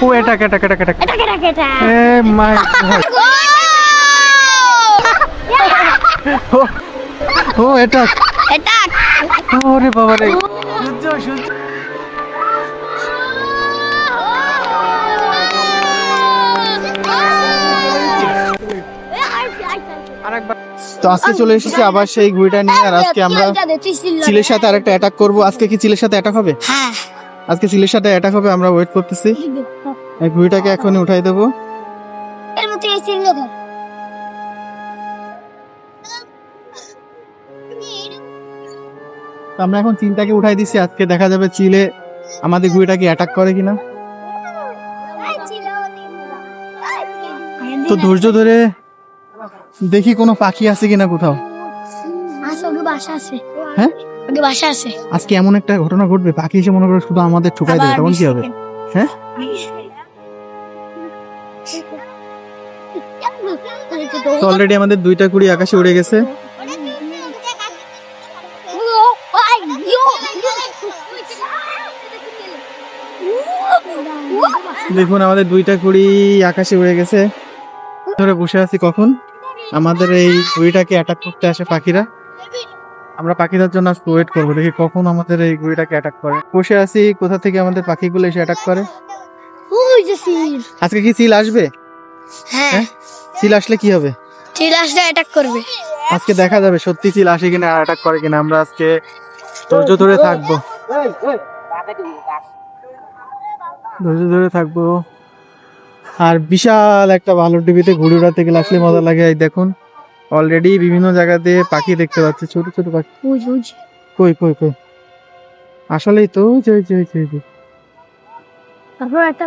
ও এটা এটা এটা এটা এটা এ মাই ও ও এটা এটা ওরে বাবা রে সূর্য সূর্য আরেকবার তো আজকে চলে এসেছি আবার সেই ঘুড়িটা নিয়ে। আর আজকে আমরা চিলের সাথে আরেকটা অ্যাটাক করব। আজকে কি চিলের সাথে অ্যাটাক হবে? হ্যাঁ আজকে চিলের সাথে অ্যাটাক হবে, আমরা ওয়েট করতেছি। এই ঘুড়িটাকে এখনই উঠাই দেবো। এর মধ্যে এই চিল ধর তো আমরা এখন চিলটাকে উঠাই দিচ্ছি। আজকে দেখা যাবে চিলে আমাদের ঘুড়িটাকে অ্যাটাক করে কিনা। তো ধৈর্য ধরে দেখি কোনো পাখি আছে কিনা কোথাও। ওকে বাসা আছে, হ্যাঁ ওকে বাসা আছে। আজকে এমন একটা ঘটনা ঘটবে, পাখি এসে মনে করে শুধু আমাদের ঠুকাই দেবে, তখন কি হবে? হ্যাঁ তো অলরেডি আমাদের দুইটা কুড়ি আকাশে উড়ে গেছে। দেখুন আমাদের দুইটা কুড়ি আকাশে উড়ে গেছে। ধরে বসে আছি কখন আমাদের এই ঘুড়িটাকে অ্যাটাক করতে আসে পাখিরা। আমরা পাখিদের জন্য আজকে ওয়েট করবো, দেখি কখন আমাদের এই ঘুড়িটাকে অ্যাটাক করে। বসে আছি কোথা থেকে আমাদের পাখিগুলো এসে অ্যাটাক করে। ওই যে চিল, আজকে কি চিল আসবে? হ্যাঁ চিল আসলে কি হবে? চিল আসলে অ্যাটাক করবে। আজকে দেখা যাবে সত্যি চিল আসে কিনা, অ্যাটাক করে কিনা। আমরা আজকে ধৈর্য ধরে থাকবো, ধৈর্য ধরে থাকবো। আর বিশাল একটা ভালো টিভিতে ঘুড়ি উড়াতে গেলে আসলে মজা লাগে। এই দেখুন অলরেডি বিভিন্ন জায়গাতে পাখি দেখতে পাচ্ছি, ছোট ছোট পাখি। কই কই কই আসলেই তো তারপর একটা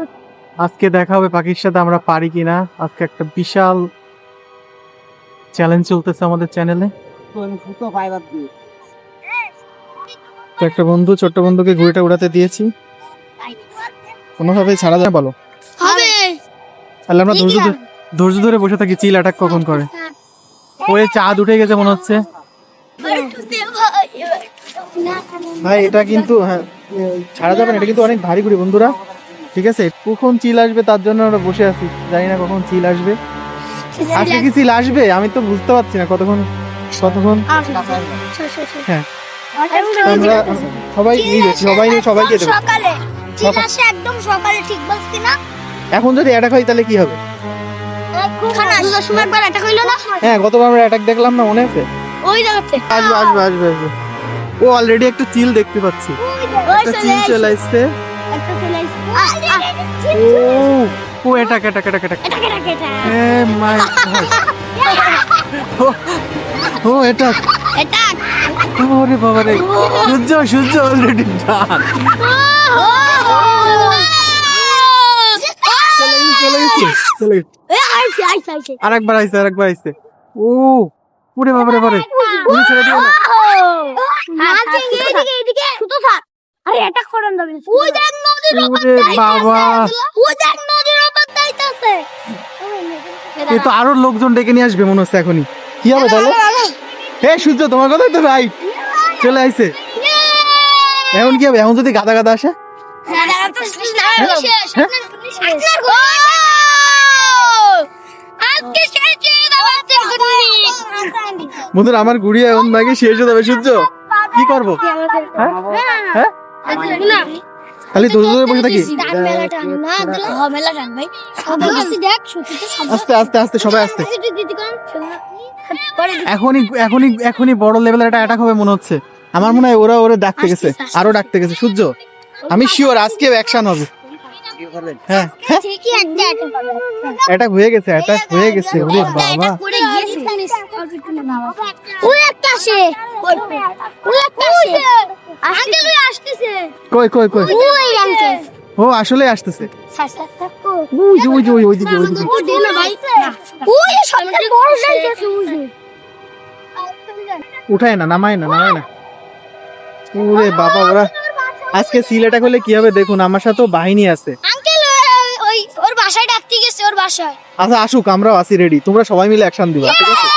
আজকে দেখা হবে পাখির সাথে আমরা পারি কিনা। আজকে একটা বিশাল চ্যালেঞ্জ চলতেছে আমাদের চ্যানেলে। তো একটা বন্ধু, ছোট্ট বন্ধুকে ঘুড়িটা উড়াতে দিয়েছি, কোনোভাবেই ছাড়া যায় বলো। হবে তাহলে আমরা ধৈর্য ধরে বসে থাকি চিল অ্যাটাক কখন করে। ওই চাঁদ উঠে গেছে মনে হচ্ছে ভাই। এটা কিন্তু হ্যাঁ ছাড়া যাবে না, এটা কিন্তু অনেক ভারী ঘুড়ি বন্ধুরা। ঠিক আছে, কখন চিল আসবে তার জন্য আমরা বসে আছি, জানি না কখন চিল আসবে। আজকে কি চিল আসবে আমি তো বুঝতে পারছি না কতক্ষণ। হ্যাঁ আমরা সবাই সবাইকে দেবো সকালে চিল আসে একদম সকালে, ঠিক বলছি না? এখন যদি অ্যাটাক হয় তাহলে কি হবে? দুটোর সময় একবার অ্যাটাক হইলো না? হ্যাঁ গতবার আমরা অ্যাটাক দেখলাম না, মনে আছে? ওই জায়গাতে আসবে আসবে আসবে আসবে। ও অলরেডি একটা চিল দেখতে পাচ্ছি, একটা চিল চলে আসছে। একটা চলে আসছে। ও এটা এটা এটা এটা এটা এ মাই ও এটা এটা ওরে বাবা রে সূর্য সূর্য অলরেডি ডান চলে গেছে। আইছে আরেকবার আইছে ও ওরে বাবা রে বাবা তুমি ছেড়ে দিও না। এদিকে শুধু থাক। আরে অ্যাটাক করেন যাবে। ওই দেখ নদীর ওপর ওরে বাবা, ওই দেখ নদীর ওপর যাইতাছে। এই তো আরো লোকজন ডেকে নিয়ে আসবে মনে হচ্ছে এখনই। কি হবে তাহলে? হে সূর্য তোমার কথাই তো রাইট, চলে আইছে। এখন কি হবে? এখন যদি গাদা গাদা আসে? বন্ধুরা আমার গুড়ি এখন নাকি শেষ হয়ে যাবে। সূর্য কি করবো? হ্যাঁ খালি ধরে ধরে বসে থাকি। আস্তে আস্তে আস্তে সবাই আস্তে। এখনই বড় লেভেলের একটা অ্যাটাক হবে মনে হচ্ছে। আমার মনে হয় ওরা ডাকতে গেছে, আরো ডাকতে গেছে। সূর্য আমি শিওর আজকে অ্যাকশন হবে। হ্যাঁ অ্যাটাক হয়ে গেছে, অ্যাটাক হয়ে গেছে। ওরে বাবা কই কই কই ও আসলে আসতেছে। উঠায় না, নামায় না। ওরে বাবা ওরা আজকে সিল অ্যাটাক হলে কি হবে দেখুন। আমার সাথেও বাহিনী আছে। ওর বাসায় ডাকতে গেছে, ওর বাসায়। আচ্ছা আসুক, আমরাও আছি রেডি। তোমরা সবাই মিলে অ্যাকশন দিবা, ঠিক আছে?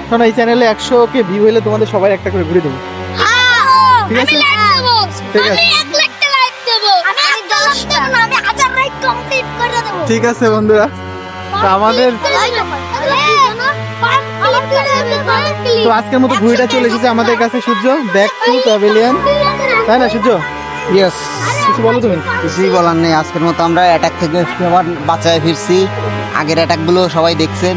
শোনো এই চ্যানেলে 100 কে ভিউ হলে তোমাদের সবাই একটা করে ঘুরে দেবো, ঠিক আছে? ঠিক আছে। আমি 1 লাখ লাইক দেব। আমি 10 দেব না, আমি 1000 লাইক কমপ্লিট করে দেব। ঠিক আছে বন্ধুরা, তো আমাদের তো আজকের মতো ঘুরিটা চলে এসেছে আমাদের কাছে। সূর্য, ব্যাক টু প্যাভিলিয়ন, তাই না সূর্য? ইয়েস, কিছু বলো তুমি। কিছুই বলার নেই। আজকের মতো আমরা অ্যাটাক থেকে আবার বাঁচায় ফিরছি। আগের অ্যাটাকগুলো সবাই দেখছেন।